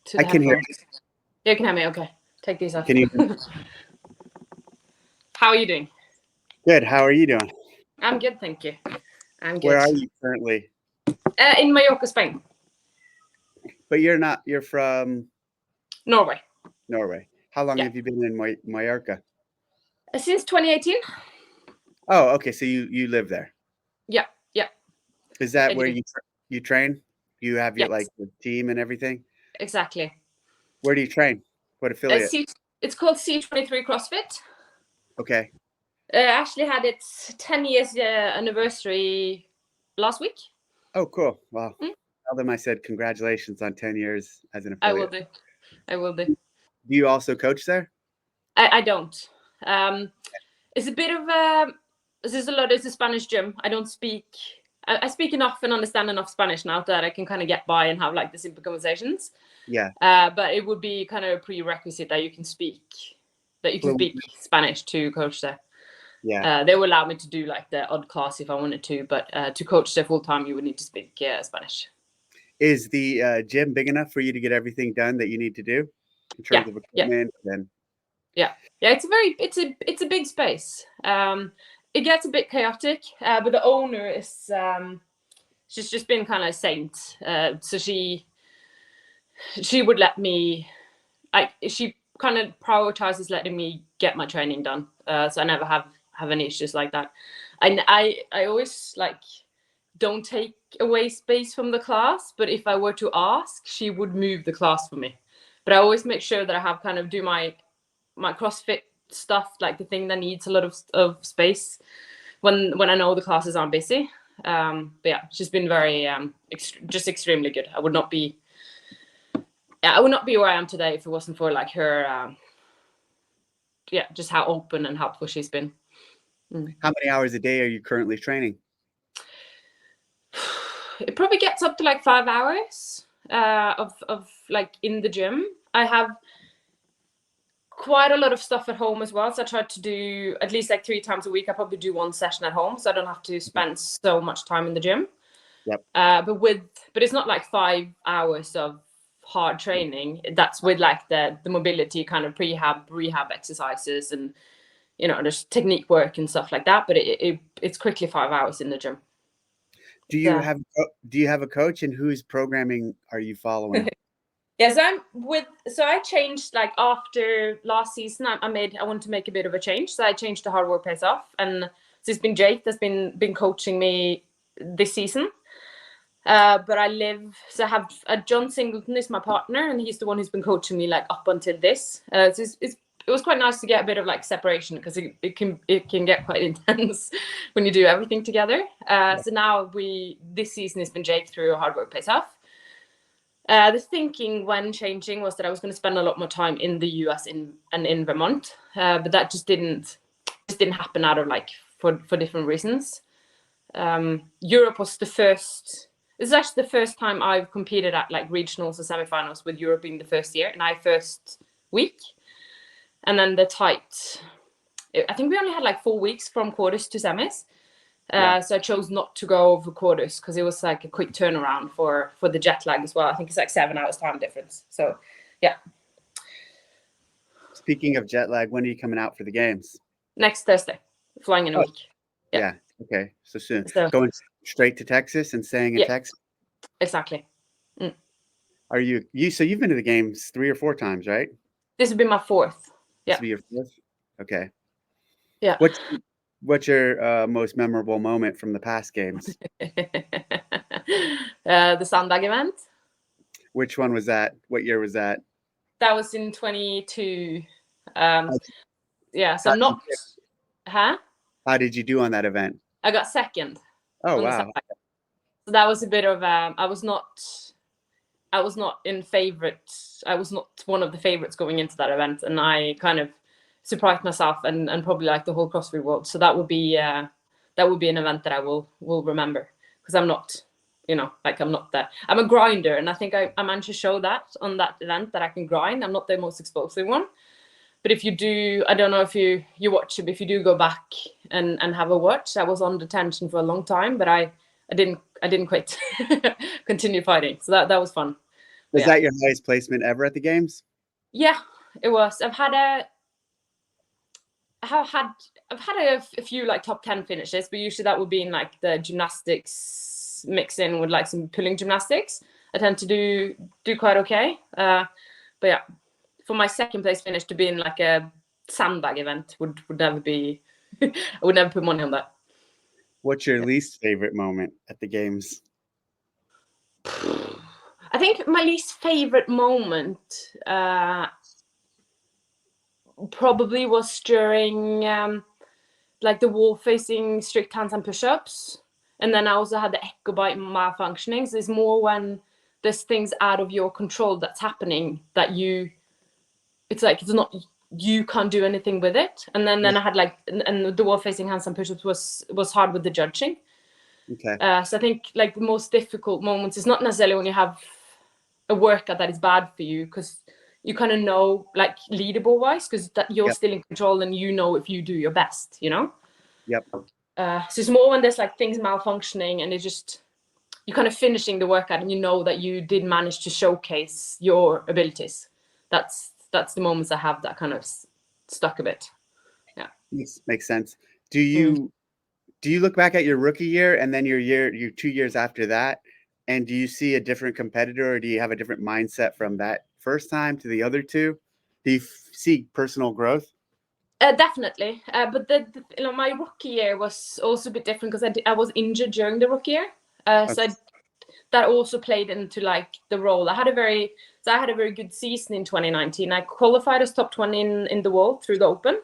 to the I can hear headphones. Yeah, you can hear me. Okay, take these off. Can you? How are you doing? Good. How are you doing? I'm good, thank you. I'm good. Where are you currently? In Mallorca, Spain. But you're not. You're from Norway. Norway. How long have you been in Mallorca? Since 2018. Oh, okay. So you live there. Yeah. Is that I where do. you train? You have your Yes. the team and everything? Exactly. Where do you train? What affiliate? It's called C23 CrossFit. Okay. Actually had its 10 years anniversary last week. Oh, cool. Wow. Tell them I said congratulations on 10 years as an affiliate. I will do. Do you also coach there? I don't. It's a bit of it's a Spanish gym. I don't speak. I speak enough and understand enough Spanish now that I can kind of get by and have like the simple conversations. Yeah. But it would be kind of a prerequisite that you can speak Spanish to coach there. Yeah. They will allow me to do like the odd class if I wanted to, but to coach there full time, you would need to speak Spanish. Is the gym big enough for you to get everything done that you need to do in terms of equipment? Yeah. It's a big space. It gets a bit chaotic, but the owner is she's just been kind of a saint. So she would let me, like, she kind of prioritizes letting me get my training done. So I never have any issues like that. I always like don't take away space from the class, but if I were to ask, she would move the class for me. But I always make sure that I have kind of do my CrossFit stuff, like the thing that needs a lot of space when I know the classes aren't busy. But yeah, she's been very just extremely good. I would not be where I am today if it wasn't for like her just how open and helpful she's been. How many hours a day are you currently training? It probably gets up to like 5 hours of like in the gym. I have quite a lot of stuff at home as well, so I try to do at least like 3 times a week. I probably do 1 session at home, so I don't have to spend so much time in the gym. Yep. But it's not like 5 hours of hard training. That's with like the mobility kind of rehab exercises and there's technique work and stuff like that. But it's quickly 5 hours in the gym. Do you have a coach, and whose programming are you following? Yes, so I changed like after last season. I wanted to make a bit of a change, so I changed to Hard Work Pays Off, and so it's been Jake that's been coaching me this season. But I have John Singleton is my partner, and he's the one who's been coaching me like up until this. So it was quite nice to get a bit of like separation, because it can get quite intense when you do everything together. So now this season has been Jake through Hard Work Pays Off. The thinking when changing was that I was going to spend a lot more time in the US and in Vermont, but that just didn't happen out of like for different reasons. Europe was the first. This is actually the first time I've competed at like regionals or semifinals with Europe being the first year, and I first week, and then the tight. I think we only had like 4 weeks from quarters to semis. So I chose not to go over quarters because it was like a quick turnaround for the jet lag as well. I think it's like 7 hours time difference. So, yeah. Speaking of jet lag, when are you coming out for the games? Next Thursday, flying in a week. Yeah. Okay. So soon. Going straight to Texas and staying in Texas? Exactly. Are so you've been to the games 3 or 4 times, right? This would be my 4th. Yeah. This will be your 4th? Okay. Yeah. What's your most memorable moment from the past games? The Sundag event. Which one was that? What year was that? That was in 22. So not. Huh? How did you do on that event? I got second. Oh, wow. So that was a bit of I was not in favorite. I was not one of the favorites going into that event, and I kind of surprised myself and probably like the whole CrossFit world. So that would be an event that I will remember, because I'm not, I'm not that. I'm a grinder, and I think I managed to show that on that event that I can grind. I'm not the most explosive one. But if you do, I don't know if you watch it, but if you do go back and have a watch, I was on detention for a long time, but I didn't quit, continue fighting. So that was fun. Was that your highest placement ever at the games? Yeah, it was. I've had a few like top 10 finishes, but usually that would be in like the gymnastics mix in with like some pulling gymnastics. I tend to do quite okay. But yeah, for my second place finish to be in like a sandbag event would never be. I would never put money on that. What's your least favorite moment at the games? I think my least favorite moment probably was during like the wall facing strict handstand push-ups, and then I also had the echo bite malfunctioning. So it's more when there's things out of your control that's happening that it's not, you can't do anything with it. And then I had like, and the wall facing handstand push-ups was hard with the judging. Okay. So I think like the most difficult moments is not necessarily when you have a workout that is bad for you, because you kind of know, like leaderboard wise, because that you're still in control and you know if you do your best, you know. Yep. So it's more when there's like things malfunctioning and you're kind of finishing the workout and you know that you did manage to showcase your abilities. That's the moments I have that kind of stuck a bit. Yeah. Makes sense. Do you look back at your rookie year and then your 2 years after that, and do you see a different competitor, or do you have a different mindset from that first time to the other two? Do you see personal growth? Definitely. But my rookie year was also a bit different because I was injured during the rookie year. So that also played into like the role. I had a very good season in 2019. I qualified as top 20 in the world through the Open.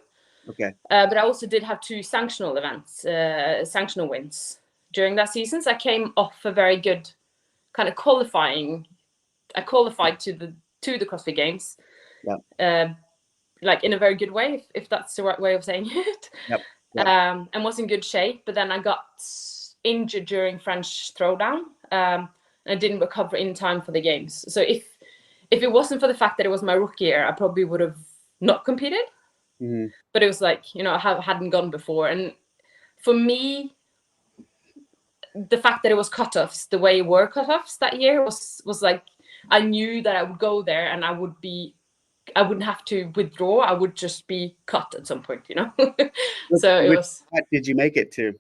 Okay. But I also did have 2 sanctional events, sanctional wins during that season. So I came off a very good kind of qualifying. I qualified to the CrossFit Games. Yeah. Like in a very good way, if that's the right way of saying it. Yep. And was in good shape, but then I got injured during French Throwdown, and I didn't recover in time for the games. So if it wasn't for the fact that it was my rookie year, I probably would have not competed. Mm-hmm. But it was like, I hadn't gone before, and for me, the fact that it was cutoffs, the way it were cutoffs that year was like, I knew that I would go there and I wouldn't have to withdraw. I would just be cut at some point, So it was. What did you make it to?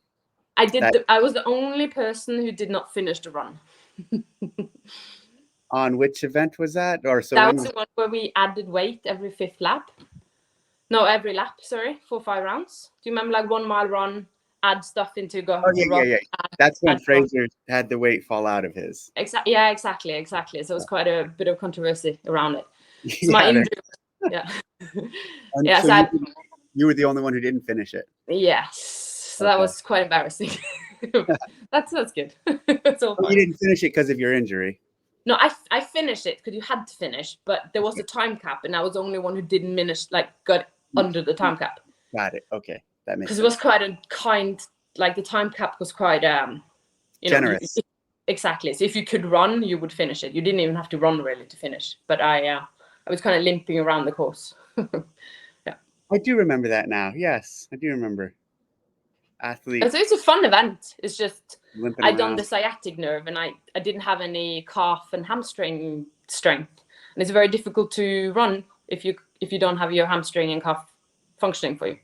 I was the only person who did not finish the run. On which event was that? That was the one where we added weight every fifth lap. No, every lap. Sorry, 4-5 rounds. Do you remember, like 1 mile run, add stuff into go? Oh yeah. That's when Fraser had the weight fall out of his. Exactly. Yeah, exactly. So it was quite a bit of controversy around it. So Yeah, my injury. Yeah. Yeah. So you were the only one who didn't finish it. Yes. So that was quite embarrassing. That's good. That's all fine. You didn't finish it because of your injury. No, I finished it because you had to finish, but there was a time cap, and I was the only one who didn't finish, like got under the time cap. Got it. Okay, that makes sense. Because it was quite a like the time cap was quite generous. Exactly. So if you could run, you would finish it. You didn't even have to run really to finish. But I was kind of limping around the course. Yeah. I do remember that now. Yes, I do remember. Athlete. So it's a fun event. It's just I done around. the sciatic nerve, and I didn't have any calf and hamstring strength, and it's very difficult to run if you don't have your hamstring and calf functioning for you.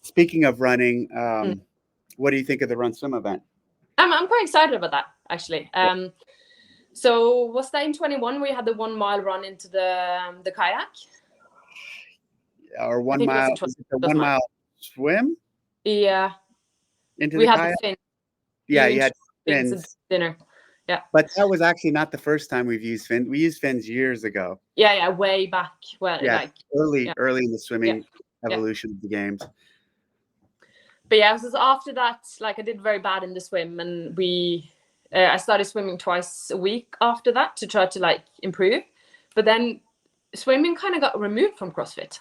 Speaking of running, what do you think of the run swim event? I'm quite excited about that, actually. So was that in 21 where you had the 1 mile run into the kayak? Or 1 mile? Was it the 1 mile swim? Yeah. Into the kayak? The fin. Yeah, you had fins. Dinner. Yeah. But that was actually not the first time we've used fins. We used fins years ago. Yeah, way back. Well, yeah, like early in the swimming evolution of the games. But yeah, so after that, like I did very bad in the swim, and I started swimming twice a week after that to try to like improve. But then swimming kind of got removed from CrossFit.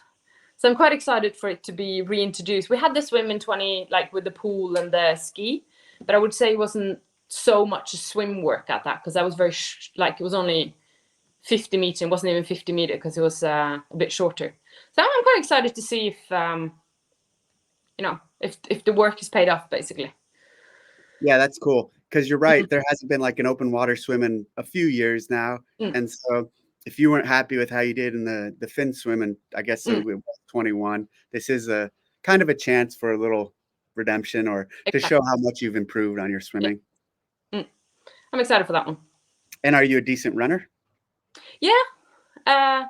So I'm quite excited for it to be reintroduced. We had the swim in 20, like with the pool and the ski, but I would say it wasn't so much a swim work at that, because I was very it was only 50 meters. It wasn't even 50 meters because it was a bit shorter. So I'm quite excited to see if if the work is paid off, basically. Yeah, that's cool. because you're right. There hasn't been like an open water swim in a few years now. And so if you weren't happy with how you did in the fin swim, and I guess so it was 21, this is a kind of a chance for a little redemption or to show how much you've improved on your swimming. I'm excited for that one. And are you a decent runner? Yeah.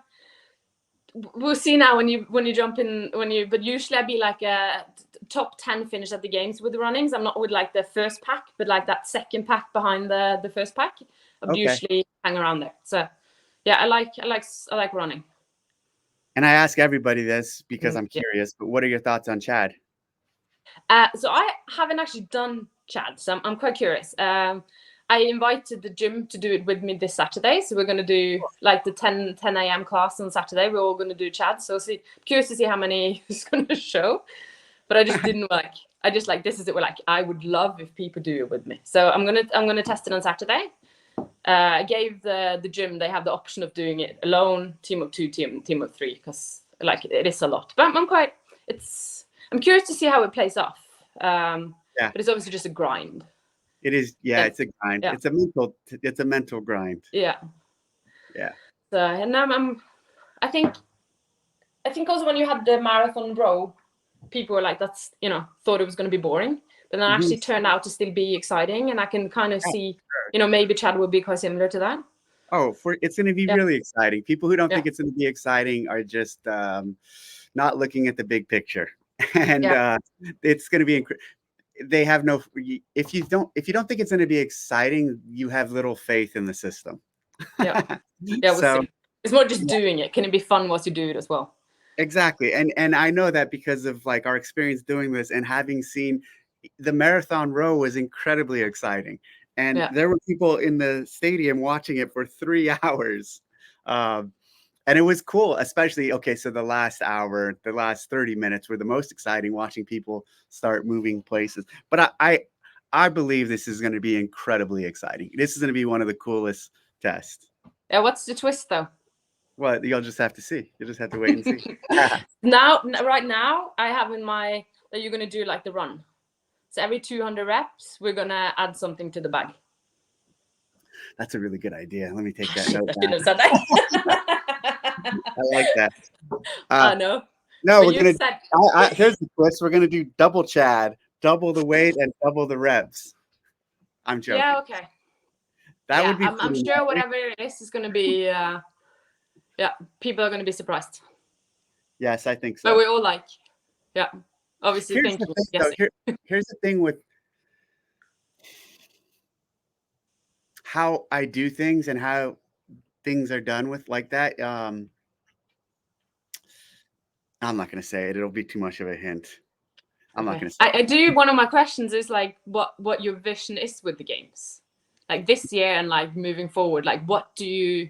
We'll see now when you jump in, but usually I'd be like a top 10 finish at the games with the runnings. I'm not with like the first pack, but like that second pack behind the first pack. I would usually hang around there. So yeah, I like running. And I ask everybody this because I'm curious, but what are your thoughts on Chad? So I haven't actually done Chad, so I'm quite curious. I invited the gym to do it with me this Saturday. So we're going to do like the 10 a.m. class on Saturday. We're all going to do Chad. So curious to see how many is going to show. But I just didn't this is it. We're like, I would love if people do it with me. So I'm gonna test it on Saturday. I gave the gym, they have the option of doing it alone, team of 2, team of 3, because like it is a lot. But I'm curious to see how it plays off. But it's obviously just a grind. It is, it's a grind. Yeah. It's a mental grind. Yeah. So and I think also when you had the marathon row, people were like, that's thought it was going to be boring, but then actually turned out to still be exciting, and I can kind of see maybe Chad will be quite similar to that. It's going to be really exciting. People who don't think it's going to be exciting are just not looking at the big picture, and it's going to be they have no, if you don't think it's going to be exciting, you have little faith in the system. So it's more just doing it. Can it be fun once you do it as well? Exactly. And I know that because of like our experience doing this and having seen the marathon row was incredibly exciting. And there were people in the stadium watching it for 3 hours. And it was cool, especially, so the last hour, the last 30 minutes were the most exciting, watching people start moving places. But I believe this is going to be incredibly exciting. This is going to be one of the coolest tests. Yeah, what's the twist, though? Well, you'll just have to see. You'll just have to wait and see. Right now, I have in my that you're going to do like the run. So every 200 reps, we're going to add something to the bag. That's a really good idea. Let me take that note down. I shouldn't have said that. I like that. No. No, we're going to, here's the twist. We're going to do double Chad, double the weight and double the reps. I'm joking. Yeah, okay. That would be I'm sure whatever it is going to be, people are going to be surprised. Yes, I think so. But we all obviously here's here's the thing with how I do things and how things are done with like that. I'm not going to say it. It'll be too much of a hint. I'm not going to say I do. One of my questions is like what your vision is with the games, like this year and like moving forward. Like, what do you?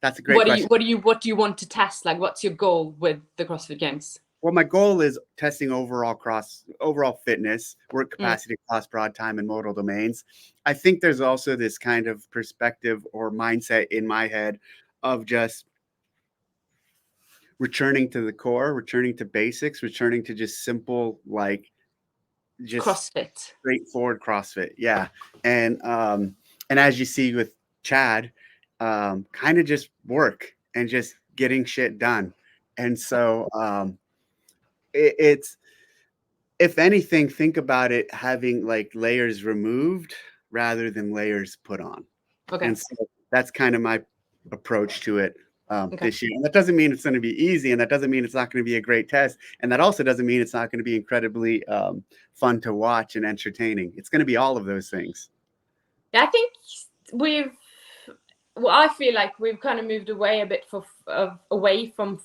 That's a great question. What do you want to test? Like, what's your goal with the CrossFit Games? Well, my goal is testing overall fitness, work capacity, class broad time, and modal domains. I think there's also this kind of perspective or mindset in my head of just returning to the core, returning to basics, returning to just simple, like just CrossFit, straightforward CrossFit. Yeah. And as you see with Chad, kind of just work and just getting shit done. And so it's, if anything, think about it having like layers removed rather than layers put on. Okay. And so that's kind of my approach to it this year. And that doesn't mean it's going to be easy, and that doesn't mean it's not going to be a great test. And that also doesn't mean it's not going to be incredibly fun to watch and entertaining. It's going to be all of those things. Yeah, I think I feel like we've kind of moved away a bit away from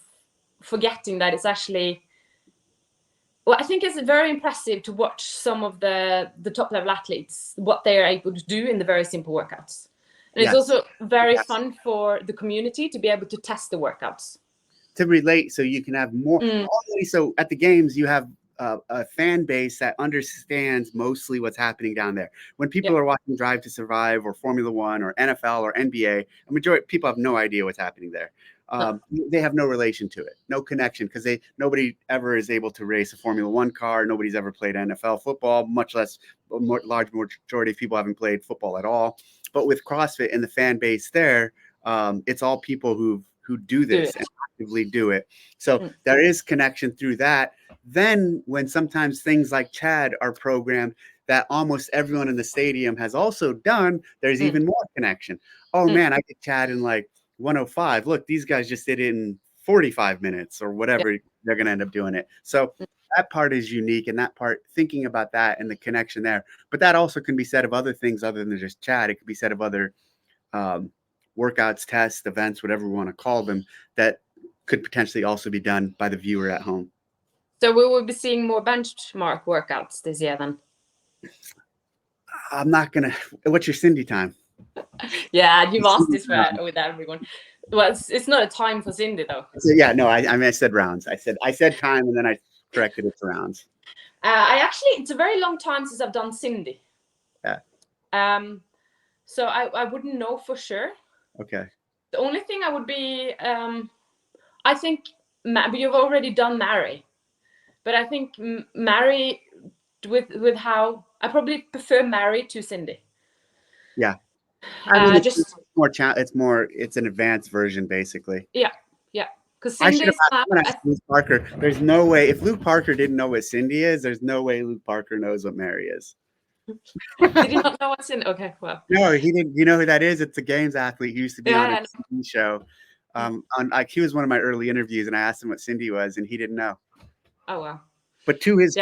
forgetting that it's actually, I think it's very impressive to watch some of the top level athletes, what they are able to do in the very simple workouts. And it's also very fun for the community to be able to test the workouts. To relate, so you can have more. So at the games, you have a fan base that understands mostly what's happening down there. When people are watching Drive to Survive or Formula One or NFL or NBA, a majority of people have no idea what's happening there. They have no relation to it, no connection, because nobody ever is able to race a Formula One car. Nobody's ever played NFL football, much less large majority of people haven't played football at all. But with CrossFit and the fan base there, it's all people who do this and actively do it. So there is connection through that. Then when sometimes things like Chad are programmed that almost everyone in the stadium has also done, there's even more connection. Oh man, I did Chad in like 105. Look, these guys just did it in 45 minutes or whatever. They're going to end up doing it. So that part is unique, and that part, thinking about that and the connection there. But that also can be said of other things other than just Chad. It could be said of other workouts, tests, events, whatever we want to call them, that could potentially also be done by the viewer at home. So we will be seeing more benchmark workouts this year then? I'm not going to. What's your Cindy time? Yeah, you've asked this with everyone. Well, it's not a time for Cindy though. So, yeah, no, I mean, I said rounds. I said time, and then I corrected it to rounds. It's a very long time since I've done Cindy. Yeah. So I wouldn't know for sure. Okay. The only thing I would be, I think, you've already done Mary, but I think Mary with how I probably prefer Mary to Cindy. Yeah. I mean, it's more. It's an advanced version, basically. Yeah. Because Cindy is Luke Parker. There's no way, if Luke Parker didn't know what Cindy is, there's no way Luke Parker knows what Mary is. Did you not know what's in? Okay, well. No, he didn't. You know who that is? It's a games athlete. He used to be on a TV show. He was one of my early interviews, and I asked him what Cindy was, and he didn't know. Oh wow! But to his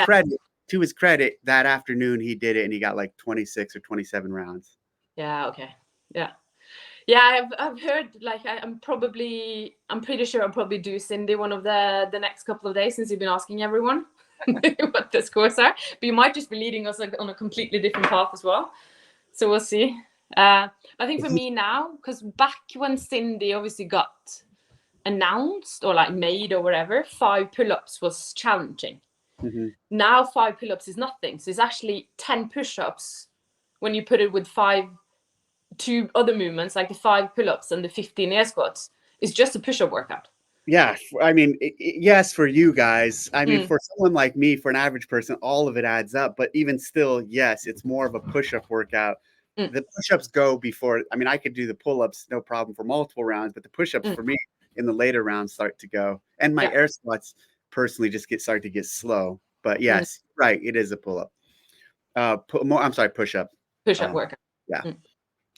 credit, that afternoon he did it, and he got like 26 or 27 rounds. Yeah. Okay. Yeah. I've heard, like, I'm pretty sure I'll probably do Cindy one of the next couple of days, since you've been asking everyone what the scores are. But you might just be leading us on a completely different path as well. So we'll see. I think for me now, because back when Cindy obviously got announced or like made or whatever, 5 pull-ups was challenging. Mm-hmm. Now 5 pull-ups is nothing. So it's actually 10 push-ups when you put it with 2 other movements, like the 5 pull-ups and the 15 air squats. It's just a push-up workout. Yeah, I mean, yes, for you guys. I mean, for someone like me, for an average person, all of it adds up. But even still, yes, it's more of a push-up workout. The push-ups go before. I mean, I could do the pull-ups, no problem, for multiple rounds. But the push-ups for me in the later rounds start to go. And my air squats personally just start to get slow. But yes, right, it is a pull-up. Push-up. Push-up workout. Yeah.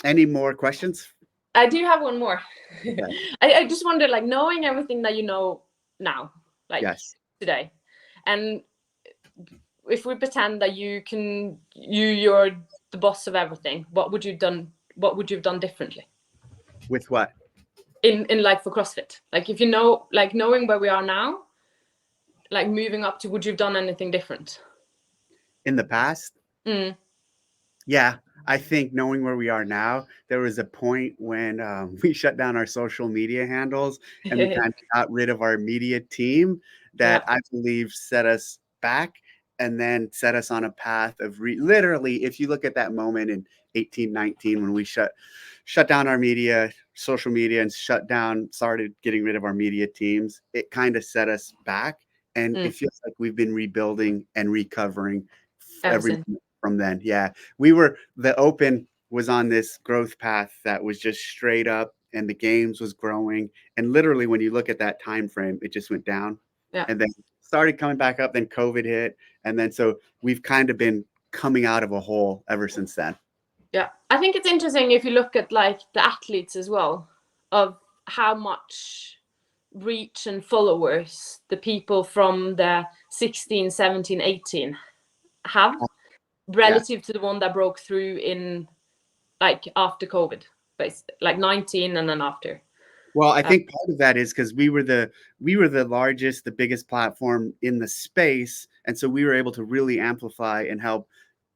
Any more questions? I do have one more. Okay. I just wonder, like, knowing everything that you know now, like today, and if we pretend that you're the boss of everything, what would you have done differently? With what? In like for CrossFit, like, if you know, like, knowing where we are now, like moving up to, would you have done anything different in the past? Yeah. I think knowing where we are now, there was a point when we shut down our social media handles and we kind of got rid of our media team that I believe set us back, and then set us on a path of literally, if you look at that moment in 18, 19, when we shut down our social media, and started getting rid of our media teams, it kind of set us back. And it feels like we've been rebuilding and recovering everything from then. Yeah, the Open was on this growth path that was just straight up, and the games was growing. And literally, when you look at that time frame, it just went down and then started coming back up. Then COVID hit. And then so we've kind of been coming out of a hole ever since then. Yeah. I think it's interesting if you look at like the athletes as well, of how much reach and followers the people from the 16, 17, 18 have relative to the one that broke through in like after COVID, like 19 and then after. Well, I think part of that is because we were the largest, the biggest platform in the space, and so we were able to really amplify and help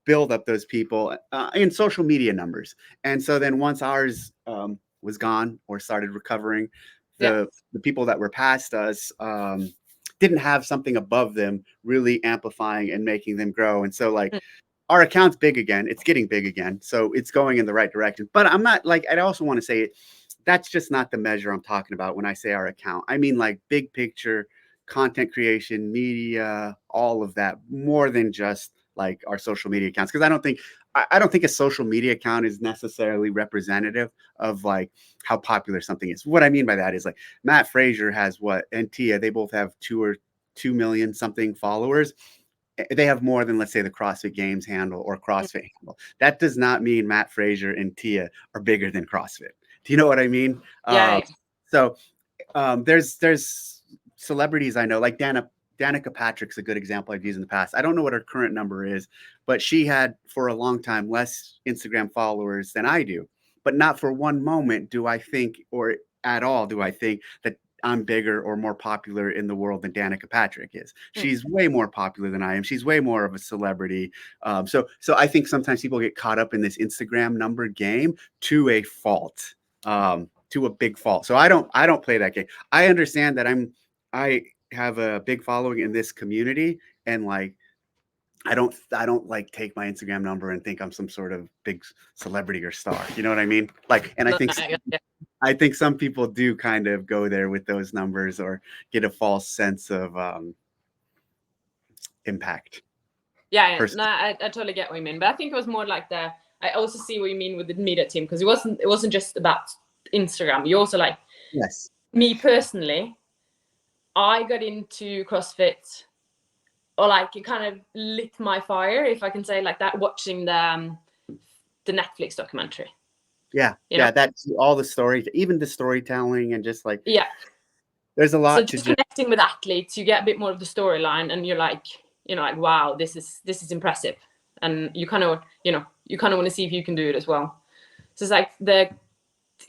build up those people in social media numbers. And so then once ours was gone or started recovering, the people that were past us didn't have something above them really amplifying and making them grow. And so like our account's big again. It's getting big again. So it's going in the right direction. But I'm not like, I also want to say that's just not the measure I'm talking about when I say our account. I mean like big picture content creation, media, all of that, more than just like our social media accounts. Because I don't think a social media account is necessarily representative of like how popular something is. What I mean by that is like Matt Frazier has what, and Tia, they both have 2 million something followers. They have more than, let's say, the CrossFit Games handle or CrossFit handle. That does not mean Matt Frazier and Tia are bigger than CrossFit. Do you know what I mean? Yeah. So there's celebrities I know, like Danica Patrick's a good example I've used in the past. I don't know what her current number is, but she had for a long time less Instagram followers than I do. But not for one moment do I think, or at all do I think that I'm bigger or more popular in the world than Danica Patrick is. She's way more popular than I am. She's way more of a celebrity. So I think sometimes people get caught up in this Instagram number game to a fault, to a big fault. So I don't play that game. I understand that I have a big following in this community, and like I don't like take my Instagram number and think I'm some sort of big celebrity or star. You know what I mean? Like, and I think some people do kind of go there with those numbers or get a false sense of impact. Yeah. No, I totally get what you mean. But I think it was more like I also see what you mean with the media team, because it wasn't just about Instagram. You also like, yes, me personally, I got into CrossFit, or like it kind of lit my fire, if I can say like that, watching the Netflix documentary. Yeah, that's all the stories, even the storytelling, and just like there's a lot. So just connecting with athletes, you get a bit more of the storyline, and you're like, like, wow, this is impressive, and you kind of want to see if you can do it as well. So it's like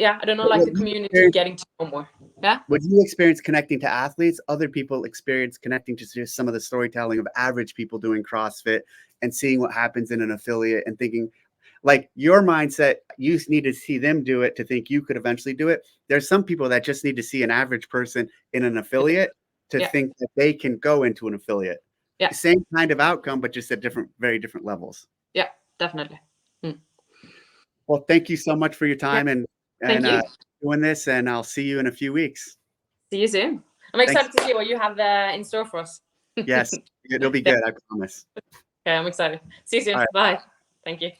I don't know, like the community getting to know more. Yeah. Would you experience connecting to athletes? Other people experience connecting to just some of the storytelling of average people doing CrossFit and seeing what happens in an affiliate and thinking, like your mindset, you need to see them do it to think you could eventually do it. There's some people that just need to see an average person in an affiliate to think that they can go into an affiliate. Yeah. Same kind of outcome, but just at very different levels. Yeah, definitely. Well, thank you so much for your time and doing this, and I'll see you in a few weeks. See you soon. I'm excited to see what you have in store for us. Yes, it'll be good, I promise. Okay, I'm excited. See you soon. Bye. Thank you.